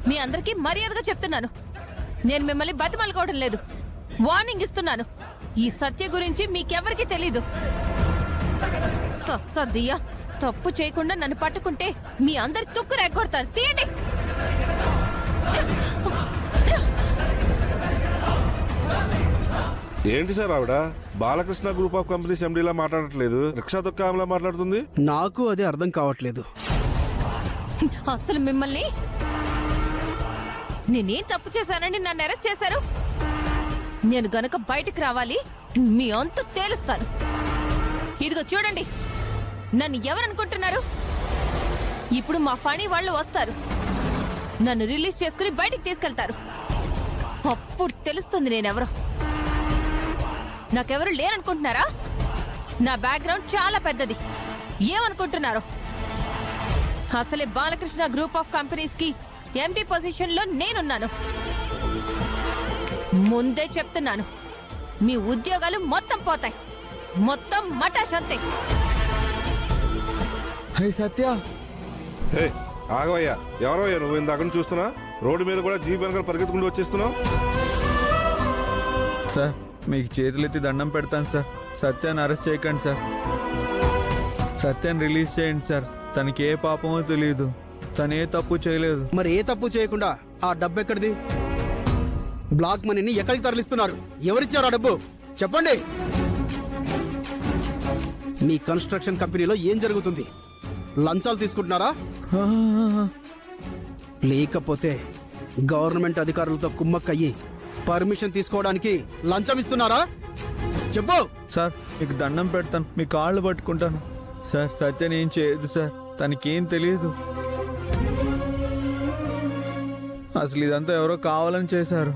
మీ అందరికీ మర్యాదగా చెప్తున్నాను, నేను మిమ్మల్ని బతిమాలుకోవడం లేదు, వార్నింగ్ ఇస్తున్నాను. ఈ సత్య గురించి మీకెవరికి తెలీదు. తస్సదియ్యా, తప్పు చేయకుండా నన్ను పట్టుకుంటే మీ అందరి తుక్కు రెగ్గొడతారు. తీయండి. ఏంటి సార్ ఆవిడ బాలకృష్ణ గ్రూప్ ఆఫ్ కంపెనీస్ ఎండీలా మాట్లాడట్లేదు, రిక్షా తొక్కామలా మాట్లాడుతుంది? నాకు అదే అర్థం కావట్లేదు. అసలు మిమ్మల్ని నేనేం తప్పు చేశానని నన్ను అరెస్ట్ చేశారు? నేను గనక బయటికి రావాలి, మీ అంతు తేలుస్తాను. ఇదిగో చూడండి, నన్ను ఎవరనుకుంటున్నారు? ఇప్పుడు మా ఫణి వాళ్ళు వస్తారు, నన్ను రిలీజ్ చేసుకుని బయటికి తీసుకెళ్తారు. అప్పుడు తెలుస్తుంది నేనెవరో. నాకెవరు లేరనుకుంటున్నారా? నా బ్యాక్గ్రౌండ్ చాలా పెద్దది. ఏమనుకుంటున్నారు? అసలే బాలకృష్ణ గ్రూప్ ఆఫ్ కంపెనీస్ కి ఎండీ పొజిషన్ లో నేనున్నాను. ముందే చెప్తున్నాను, మీ ఉద్యోగాలు మొత్తం పోతాయి, మొత్తం మటాష్ అంతే. సత్య, ఆగవయ్యా, ఎవరయ్యా నువ్వు? ఇందాక నుంచి చూస్తున్నా, రోడ్డు మీద కూడా జీప్ వెనకాల పరిగెత్తుకుంటూ వచ్చేస్తున్నావు. సార్ మీకు చేతులెత్తి దండం పెడతాను సార్, సత్యాన్ని అరెస్ట్ చేయకండి సార్, సత్యాన్ని రిలీజ్ చేయండి సార్. తనకి ఏ పాపమో తెలియదు, తను ఏ తప్పు చేయలేదు. మరి ఏ తప్పు చేయకుండా ఆ డబ్బు ఎక్కడిది? బ్లాక్ మనీని ఎక్కడికి తరలిస్తున్నారు? ఎవరిచ్చారు ఆ డబ్బు? చెప్పండి. మీ కన్స్ట్రక్షన్ కంపెనీలో ఏం జరుగుతుంది? లంచాలు తీసుకుంటున్నారా? లేకపోతే గవర్నమెంట్ అధికారులతో కుమ్మక్కయ్యి పర్మిషన్ తీసుకోవడానికి లంచం ఇస్తున్నారా? చెప్పు. సార్ మీకు దండం పెడతాను, మీ కాళ్ళు పట్టుకుంటాను సార్. సత్యం ఏం చేయదు సార్, తనకేం తెలియదు. అసలు ఇదంతా ఎవరో కావాలని చేశారు.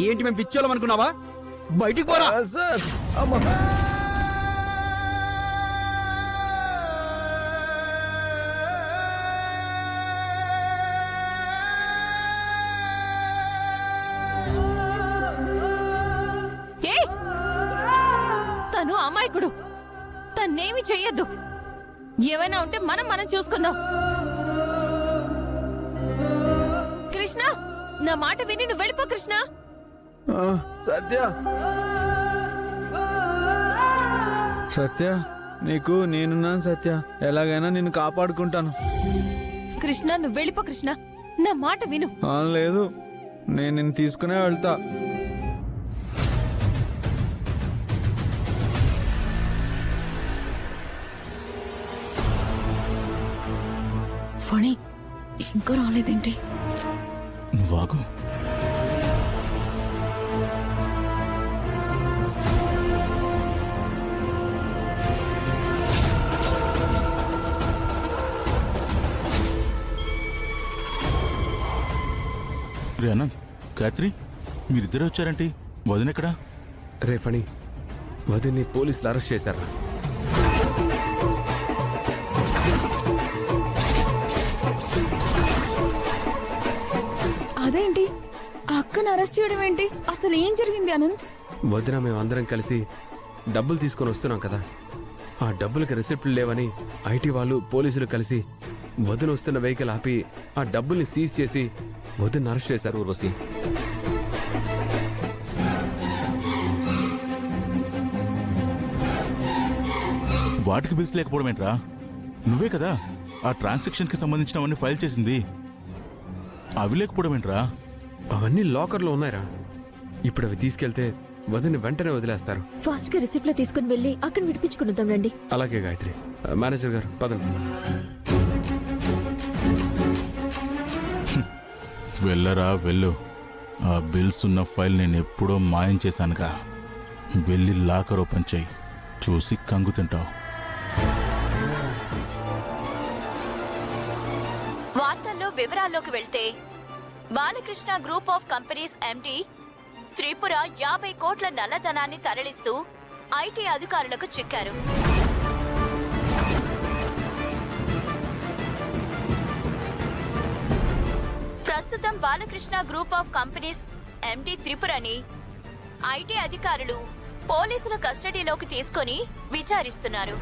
ఏంటి మేము పిచ్చోళ్ళం అనుకున్నావా? బయటికి పోరా సార్. తను అమాయకుడు, తన్నేమి చెయ్యొద్దు. ఏమైనా ఉంటే మనం చూసుకుందాం. కృష్ణ, నా మాట విని నువ్వు వెళ్ళిపో. కృష్ణ. సత్య, సత్య నీకు నేనున్నాను సత్య, ఎలాగైనా నిన్ను కాపాడుకుంటాను. కృష్ణ, నువ్వు వెళ్ళిపో. కృష్ణ, నా మాట విను. లేదు, నేను నిన్ను తీసుకునే వెళ్తా. ఫణి ఇంకా రాలేదేంటి? నువ్వాగు. అనంత్, గాయత్రి, మీరిద్దరే వచ్చారేంటి? వదినెక్కడా? రే ఫణి, వదిన్ని పోలీసులు అరెస్ట్ చేశారు. అదేంటి, ఆ అక్కను అరెస్ట్ చేయడం ఏంటి? అసలు ఏం జరిగింది అనంత్? వదిన మేమందరం కలిసి డబ్బులు తీసుకొని వస్తున్నాం కదా, ఆ డబ్బులకి రిసిప్ట్లు లేవని ఐటీ వాళ్ళు పోలీసులు కలిసి వదిన వస్తున్న వెహికల్ ఆపి ఆ డబ్బుల్ని సీజ్ చేసి వదిన అరెస్ట్ చేశారు. ఊర్వశి, వాటికి బిల్స్ లేకపోవడం ఏంట్రా? నువ్వే కదా ఆ ట్రాన్సాక్షన్ కి సంబంధించినవన్నీ ఫైల్ చేసింది, అవి లేకపోవడం ఏంట్రా? అవన్నీ లాకర్లో ఉన్నాయిరా. ఇప్పుడు అవి తీసుకెళ్తే వదిన వెంటనే వదిలేస్తారు. ఫాస్ట్ గా రిసిప్ట్ లో తీసుకుని వెళ్ళి అక్కడ విడిపించుకుందాం రండి. అలాగే గాయత్రి. మేనేజర్ గారు పదండి. వెళ్ళరా వెళ్ళు, ఆ బిల్స్ ఉన్న ఫైల్ నేను ఎప్పుడో మాయం చేశానుగా. వెళ్ళి లాకర్ ఓపెన్ చేయి, చూసి కంగు తింటావు. వార్తల్లో వివరాల్లోకి వెళ్తే, Balakrishna group of companies MD Tripura 50 కోట్ల నల్లధనాన్ని తరలిస్తూ ఐటీ అధికారులకు చిక్కారు. ప్రస్తుతం Balakrishna group of companies MD త్రిపురని ఐటీ అధికారులు పోలీసుల కస్టడీలోకి తీసుకొని విచారిస్తున్నారు.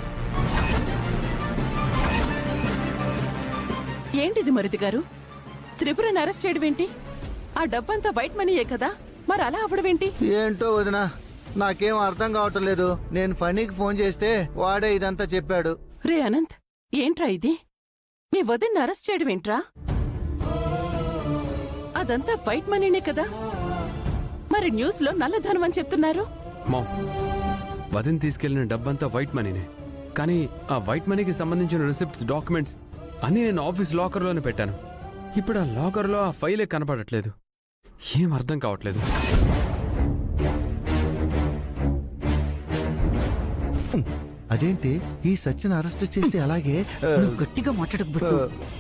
ఏంటిది మరిది గారు? త్రిపురని అరెస్ట్ చేయడం ఏంటి? ఆ డబ్బంతా వైట్ మనీయే కదా, మరి అలా అవడమేంటి? ఏంటో వదినా, నాకేం అర్థం కావటం లేదు. నేను ఫనీకి ఫోన్ చేస్తే వాడే ఇదంతా చెప్పాడు. రే అనంత్, ఏంట్రా ఇది? మీ వదిన్ని అరెస్ట్ చేయడం ఏంట్రా? అదంతా వైట్ మనీనే కదా, మరి న్యూస్ లో నల్లధనం అని చెప్తున్నారు. మా వదిన తీసుకెళ్లిన డబ్బంతా వైట్ మనీనే, కానీ ఆ వైట్ మనీకి సంబంధించిన రిసిప్ట్స్, డాక్యుమెంట్స్ అన్నీ నేను ఆఫీస్ లాకర్లోనే పెట్టాను. ఇప్పుడు ఆ లాకర్లో ఆ ఫైలే కనపడట్లేదు. ఏం అర్థం కావట్లేదు. అదేంటి ఈ సచిన్ అరెస్ట్ చేస్తే అలాగే నువ్వు గట్టిగా మాట్లాడకు బస్సు.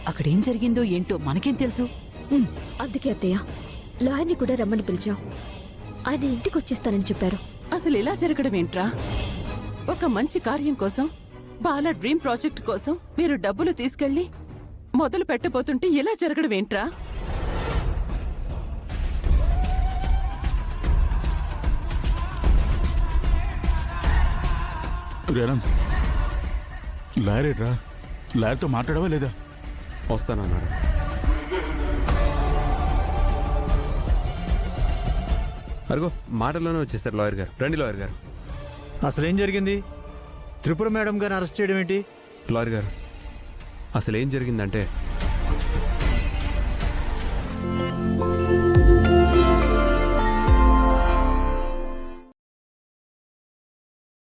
అక్కడేం జరిగిందో ఏంటో మనకేం తెలుసు? అందుకే అత్తయ్య లాయర్ని కూడా రమ్మని పిలిచాం. ఆయన ఇంటికి వచ్చేస్తానని చెప్పారు. అసలు ఇలా జరగడం ఏంట్రా? ఒక మంచి కార్యం కోసం, బాల డ్రీమ్ ప్రాజెక్ట్ కోసం మీరు డబ్బులు తీసుకెళ్లి మొదలు పెట్టబోతుంటే ఇలా జరగడం ఏంట్రా? అనంత్, లాయరేట్రా? లాయర్తో మాట్లాడవా లేదా? వస్తానన్నాడు. అరుగో మాటల్లోనే వచ్చేసారు లాయర్ గారు. రండి లాయర్ గారు. అసలేం జరిగింది? త్రిపుర మేడం గారిని అరెస్ట్ చేయడం ఏంటి? లాయర్ గారు, అసలు ఏం జరిగిందంటే